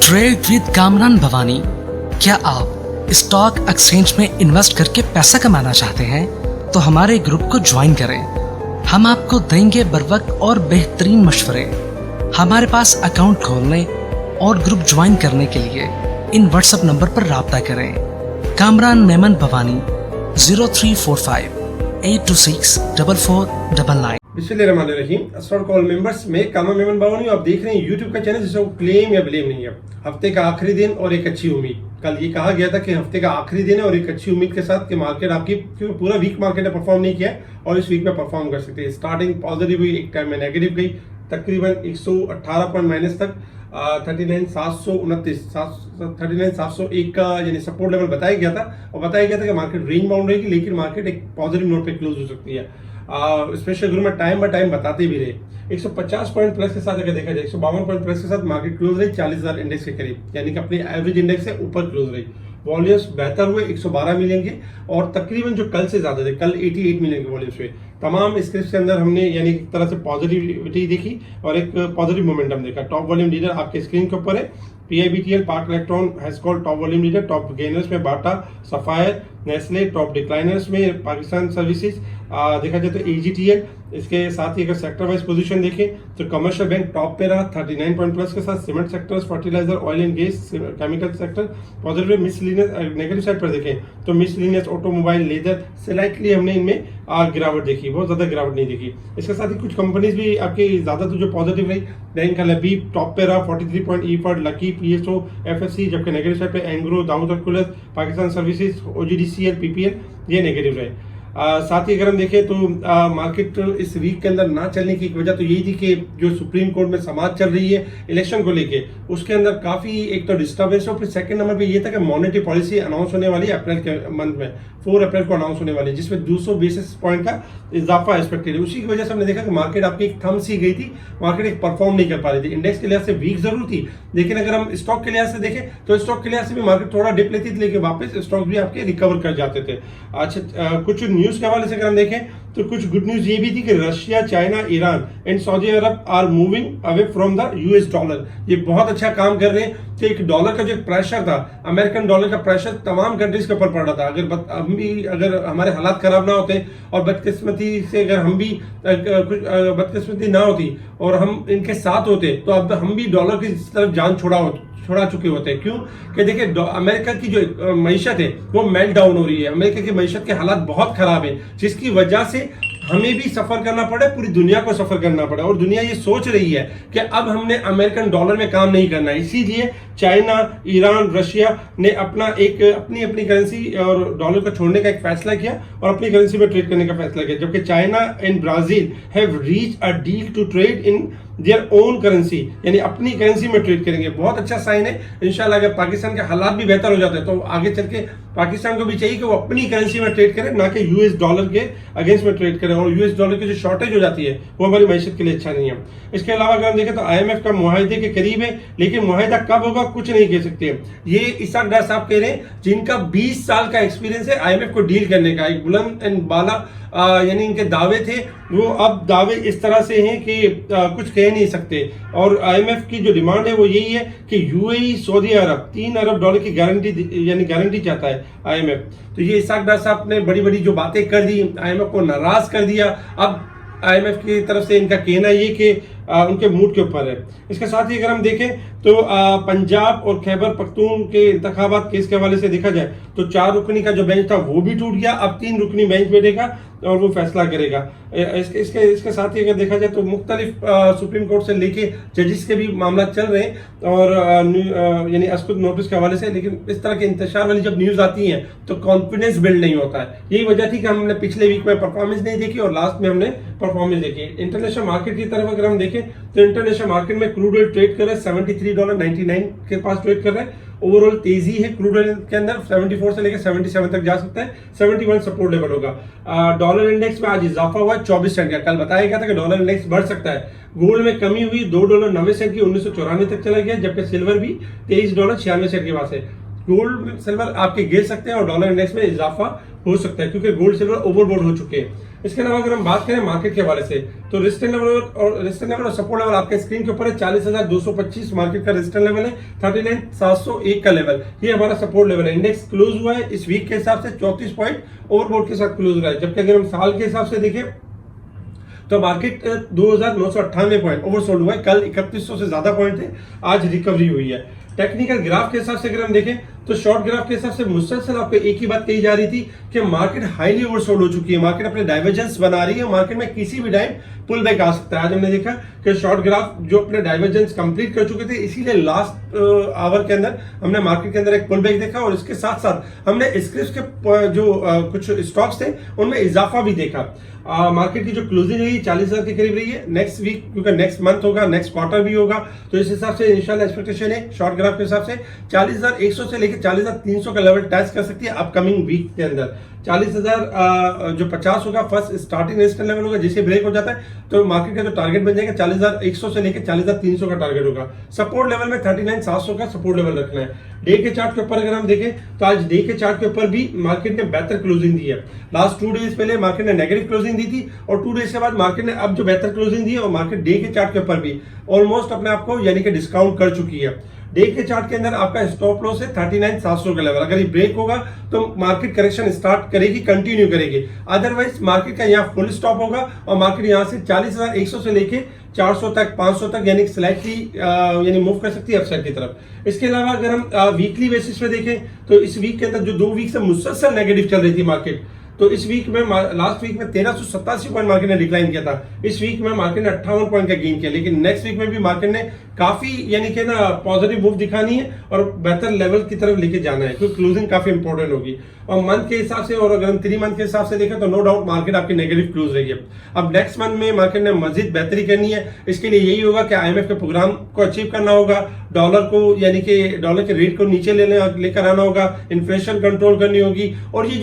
Trade with Kamran Bhavani. क्या आप stock exchange में इन्वेस्ट करके पैसा कमाना चाहते हैं तो हमारे ग्रुप को ज्वाइन करें। हम आपको देंगे बर वक्त और बेहतरीन मशवरे। हमारे पास अकाउंट खोलने और ग्रुप ज्वाइन करने के लिए इन व्हाट्सएप नंबर पर राब्ता करें। कामरान मेमन भवानी 0345 826 4499। बिस्मिल्लाहिर्रहमानिर्रहीम। अस्सलाम वालेकुम मेंबर्स, मैं कामरान मेमन भवानी। आप देख रहे हैं यूट्यूब का चैनल जिसको क्लेम या ब्लेम नहीं है। हफ्ते का आखिरी दिन और एक अच्छी उम्मीद। कल ये कहा गया था कि हफ्ते का आखिरी दिन है और एक अच्छी उम्मीद के साथ कि मार्केट आपकी, क्योंकि पूरा वीक मार्केट ने परफॉर्म नहीं किया और इस वीक में परफॉर्म कर सकते हैं। स्टार्टिंग पॉजिटिव हुई, एक टाइम में नेगेटिव गई, तकरीबन 118 पॉइंट माइनस तक 39,701 का यानी सपोर्ट लेवल बताया गया था और बताया गया था कि मार्केट रेंज बाउंड रहेगी, लेकिन मार्केट एक पॉजिटिव नोट पे क्लोज हो सकती है। स्पेशल ग्रुप में टाइम बाय टाइम बताते भी रहे। 150 पॉइंट प्लस के साथ अगर देखा जाए, 152 पॉइंट प्लस के साथ मार्केट क्लोज रही 40,000 इंडेक्स के करीब, यानी कि अपनी एवरेज इंडेक्स से ऊपर क्लोज रही। वॉल्यूम्स बेहतर हुए 112 मिलियन के और तकरीबन जो कल से ज्यादा थे, कल 88 मिलियन के वॉल्यूम्स हुए। तमाम स्क्रिप्ट के अंदर हमने यानी एक तरह से पॉजिटिविटी देखी और एक पॉजिटिव मोमेंटम देखा। टॉप वॉल्यूम लीडर आपके स्क्रीन के ऊपर है। PIBTL park electron has called top volume leader. Top gainers में बाटा, सफायर, नेस्ले। टॉप डिक्लाइनर्स में पाकिस्तान सर्विसेज, देखा जाए तो AGTL। इसके साथ ही अगर सेक्टर वाइज पोजीशन देखें तो कमर्शियल बैंक टॉप पे रहा 39 पॉइंट प्लस के साथ। Cement sectors, fertilizer, oil and gas, chemical sector positive. Miscellaneous negative side पर देखें तो मिसलिनियस, ऑटोमोबाइल, लेदर स्लाइटली हमने इनमें गिरावट देखी, बहुत ज्यादा गिरावट नहीं देखी। इसके साथ ही कुछ कंपनीज भी आपकी ज्यादा तो जो पॉजिटिव रही, बैंक का लबी टॉप पे रहा 43 point, Efert, Lucky, PSO, FSC, जबकि नेगेटिव साइड पे Engro, Dawood Hercules, Pakistan services, OGDCL, PPL ये नेगेटिव रहे। साथ ही अगर हम देखें तो मार्केट इस वीक के अंदर ना चलने की एक वजह तो यही थी कि जो सुप्रीम कोर्ट में समाज चल रही है इलेक्शन को लेके, उसके अंदर काफी एक तो डिस्टर्बेंस है। फिर सेकंड नंबर पे ये था कि मॉनेटरी पॉलिसी अनाउंस होने वाली है अप्रैल के मंथ में, 4 अप्रैल को अनाउंस होने वाली है, जिसमें 200 बेसिस पॉइंट का इजाफा एक्सपेक्टेड है। उसी की वजह से हमने देखा कि मार्केट आपकी एक थम सी गई थी, मार्केट एक परफॉर्म नहीं कर पा रही थी। इंडेक्स के लिहाज से वीक जरूर थी, लेकिन अगर हम स्टॉक के लिहाज से देखें तो स्टॉक के लिहाज से भी मार्केट थोड़ा डिप लेती थी, लेकिन वापस स्टॉक भी आपके रिकवर कर जाते थे। अच्छा, कुछ न्यूज के हवाले से अगर हम देखें तो कुछ गुड न्यूज ये भी थी कि Russia, China, Iran and Saudi Arab are moving away from the US dollar. ये बहुत अच्छा काम कर रहे हैं कि एक डॉलर का जो प्रेशर था, अमेरिकन डॉलर का प्रेशर तमाम कंट्रीज के ऊपर पड़ रहा था। अगर हमारे हालात खराब ना होते और बदकिस्मती से अगर हम भी कुछ बदकिस्मती ना होती और हम इनके साथ होते तो अब हम भी डॉलर की तरफ जान छोड़ा चुके होते हैं। क्यों कि देखिए अमेरिका की जो मईशत है वो मेल्ट डाउन हो रही है। अमेरिका की मईशत के हालात बहुत खराब है, जिसकी वजह से हमें भी सफर करना पड़े, पूरी दुनिया को सफर करना पड़े। और दुनिया ये सोच रही है कि अब हमने अमेरिकन डॉलर में काम नहीं करना है। इसीलिए चाइना, ईरान, रशिया ने अपनी करेंसी और डॉलर को छोड़ने का एक फैसला किया और अपनी करेंसी में ट्रेड करने का फैसला किया। जबकि China and Brazil have reach a deal to trade in their own currency, यानी अपनी करेंसी में ट्रेड करेंगे। बहुत अच्छा साइन है। इंशाल्लाह अगर पाकिस्तान के हालात भी बेहतर हो जाते हैं तो आगे चल के पाकिस्तान को भी चाहिए कि वो अपनी करेंसी में ट्रेड करे, ना कि US डॉलर के अगेंस्ट में ट्रेड करे। और US डॉलर की जो शॉर्टेज हो जाती है वो हमारी मैशत के लिए अच्छा नहीं है। इसके अलावा अगर हम देखें तो IMF का मुआहिदे के करीब है, लेकिन मुआहिदा कब होगा कुछ नहीं कह सकते। ये इसाक डार साहब कह रहे हैं जिनका 20 साल का एक्सपीरियंस है IMF को डील करने का। एक बुलंद एंड बाला यानी इनके दावे थे, वो अब दावे इस तरह से हैं कि कुछ कह नहीं सकते। और IMF की जो डिमांड है वो यही है कि UAE, सऊदी अरब 3 अरब डॉलर की गारंटी चाहता है IMF। तो ये इसाक डार साहब ने बड़ी बड़ी जो बातें कर दी, IMF को नाराज कर दिया। अब IMF की तरफ से इनका कहना ये कि उनके मूड के ऊपर है। इसके साथ ही अगर हम देखें तो पंजाब और खैबर पख्तून के इंतखाबात केस के हवाले से देखा जाए तो 4 रुकनी का जो बेंच था वो भी टूट गया। अब 3 रुकनी बेंच बैठेगा और वो फैसला करेगा। इसके साथ ही अगर देखा जाए तो मुख्तलिफ सुप्रीम कोर्ट से लेके जजिस के भी मामला चल रहे हैं और यानी अस्कुद नोटिस के हवाले से। लेकिन इस तरह के इंतशार वाली जब न्यूज आती है तो कॉन्फिडेंस बिल्ड नहीं होता है। यही वजह थी कि हमने पिछले वीक में परफॉर्मेंस नहीं देखी और लास्ट में हमने परफॉर्मेंस देखी। इंटरनेशनल मार्केट की तरफ अगर हम देखें तो इंटरनेशनल मार्केट में क्रूड ऑयल ट्रेड कर रहे हैं $73.99 के पास ट्रेड कर रहे हैं। ओवरऑल तेजी है क्रूड ऑयल के अंदर, 74 से लेकर 77 तक जा सकता है। 71 सपोर्ट लेवल होगा। डॉलर इंडेक्स में आज इजाफा हुआ 24 सेंट का। कल बताया गया था कि डॉलर इंडेक्स बढ़ सकता है। गोल्ड में कमी हुई $2.90 की 1994 तक चला गया, जबकि सिल्वर भी $23.96 के पास है। गोल्ड सिल्वर आपके गिर सकते हैं और डॉलर इंडेक्स में इजाफा हो सकता है, क्योंकि गोल्ड सिल्वर ओवरबोट हो चुके हैं। इसके अलावा अगर हम बात करें मार्केट के हवाले से, तो रेजिस्टेंस लेवल और सपोर्ट लेवल आपके स्क्रीन के ऊपर है। 40,225 मार्केट का रेजिस्टेंस लेवल है, 39,701 का लेवल, ये हमारा सपोर्ट लेवल है। इंडेक्स क्लोज हुआ है इस वीक के हिसाब से 34 पॉइंट ओवरबोट के साथ क्लोज हुआ है, जबकि अगर हम साल के हिसाब से देखें तो मार्केट 2,998 पॉइंट ओवरसोल्ड हुआ है। कल 3100 से ज्यादा पॉइंट थे, आज रिकवरी हुई है। टेक्निकल ग्राफ के हिसाब से अगर हम देखें तो शॉर्ट ग्राफ के हिसाब से मुसलसल आपको एक ही बात कही जा रही थी कि मार्केट हाईली ओवरसोल्ड हो चुकी है, मार्केट अपने डाइवर्जेंस बना रही है, मार्केट में किसी भी टाइम पुल बैक आ सकता है। आज हमने देखा कि शॉर्ट ग्राफ जो अपने डाइवर्जेंस कंप्लीट कर चुके थे, इसीलिए लास्ट आवर के अंदर हमने मार्केट के अंदर एक पुल बैक देखा और इसके साथ साथ हमने स्क्रिप्ट के जो कुछ स्टॉक्स थे उनमें इजाफा भी देखा। मार्केट की जो क्लोजिंग रही 40,000 के करीब रही है। नेक्स्ट वीक क्योंकि नेक्स्ट मंथ होगा, नेक्स्ट क्वार्टर भी होगा, तो इस हिसाब से इंशाल्लाह एक्सपेक्टेशन है शॉर्ट ग्राफ के हिसाब से 40,100 से लेकर 40,300 का लेवल टच कर सकती है अपकमिंग वीक के अंदर। 40,000 जो 50 होगा फर्स्ट स्टार्टिंग रेजिस्टेंस लेवल होगा, जिसे ब्रेक हो जाता है तो मार्केट का जो टारगेट बन जाएगा 40,100 से लेकर 40,300 का टारगेट होगा। सपोर्ट लेवल में 39,700 का सपोर्ट लेवल रखना है। डे के चार्ट के ऊपर अगर हम देखें तो आज डे के चार्ट के ऊपर भी मार्केट ने बेहतर क्लोजिंग दी है। लास्ट 2 डेज पहले मार्केट ने नेगेटिव क्लोजिंग दी थी और 2 डेज के बाद मार्केट ने अब जो बेहतर क्लोजिंग दी है और मार्केट डे के चार्ट के ऊपर भी ऑलमोस्ट अपने आप को यानी कि डिस्काउंट कर चुकी है। डे के चार्ट के अंदर आपका स्टॉप लॉस है 39,700 का लेवल, अगर ये ब्रेक होगा तो मार्केट करेक्शन स्टार्ट करेगी, कंटिन्यू करेगी, अदरवाइज मार्केट का यहाँ फुल स्टॉप होगा और मार्केट यहाँ से 40,100 से लेके 400 तक 500 तक यानी स्लाइटली यानी मूव कर सकती है अपसाइड की तरफ। इसके अलावा अगर हम वीकली बेसिस पे देखें तो इस वीक के अंदर जो 2 वीक से मुसलसल नेगेटिव चल रही थी मार्केट, तो इस वीक में लास्ट वीक में 1387 पॉइंट मार्केट ने डिक्लाइन किया था, इस वीक में मार्केट ने 58 पॉइंट का गेन किया। लेकिन नेक्स्ट वीक में भी मार्केट ने काफी यानी कि ना पॉजिटिव मूव दिखानी है और बेहतर लेवल की तरफ लेके जाना है, क्योंकि क्लोजिंग काफी इंपॉर्टेंट होगी। और मंथ के हिसाब से और अगर हम 3 मंथ के हिसाब से देखें तो नो डाउट मार्केट आपकी नेगेटिव क्लोज रही है। अब नेक्स्ट मंथ में मार्केट ने मजीद बेहतरी करनी है, इसके लिए यही होगा कि IMF के प्रोग्राम को अचीव करना होगा, डॉलर को यानी कि डॉलर के रेट को नीचे लेकर आना होगा, इन्फ्लेशन कंट्रोल करनी होगी और ये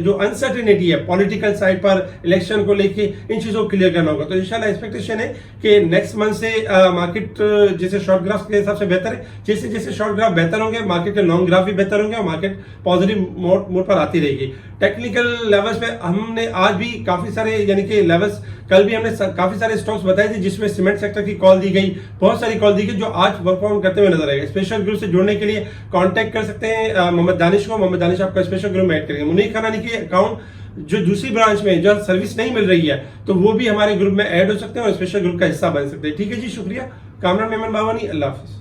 जो अनसर्टेनिटी है पॉलिटिकल साइड पर इलेक्शन को लेके, इन चीजों को क्लियर करना होगा। तो इंशाल्लाह एक्सपेक्टेशन है कि नेक्स्ट मंथ से मार्केट जैसे शॉर्ट ग्राफ के हिसाब से बेहतर है, जैसे जैसे शॉर्ट ग्राफ बेहतर होंगे मार्केट के लॉन्ग ग्राफ भी बेहतर होंगे और मार्केट पॉजिटिव मोड पर आती रहेगी। टेक्निकल लेवल्स पे हमने आज भी काफी सारे यानी कि लेवल्स, कल भी हमने काफी सारे स्टॉक्स बताए थे जिसमें सीमेंट सेक्टर की कॉल दी गई, बहुत सारी कॉल दी गई जो आज परफॉर्म करते हुए नजर आएगा। स्पेशल ग्रुप से जुड़ने के लिए कांटेक्ट कर सकते हैं मोहम्मद दानिश को, मोहम्मद दानिश आपका स्पेशल ग्रुप में ऐड करेंगे। मुनीर खानानी की अकाउंट जो दूसरी ब्रांच में जो सर्विस नहीं मिल रही है तो वो भी हमारे ग्रुप में ऐड हो सकते हैं और स्पेशल ग्रुप का हिस्सा बन सकते हैं। ठीक है जी, शुक्रिया। कामरान मेमन बावानी, अल्लाह हाफिज।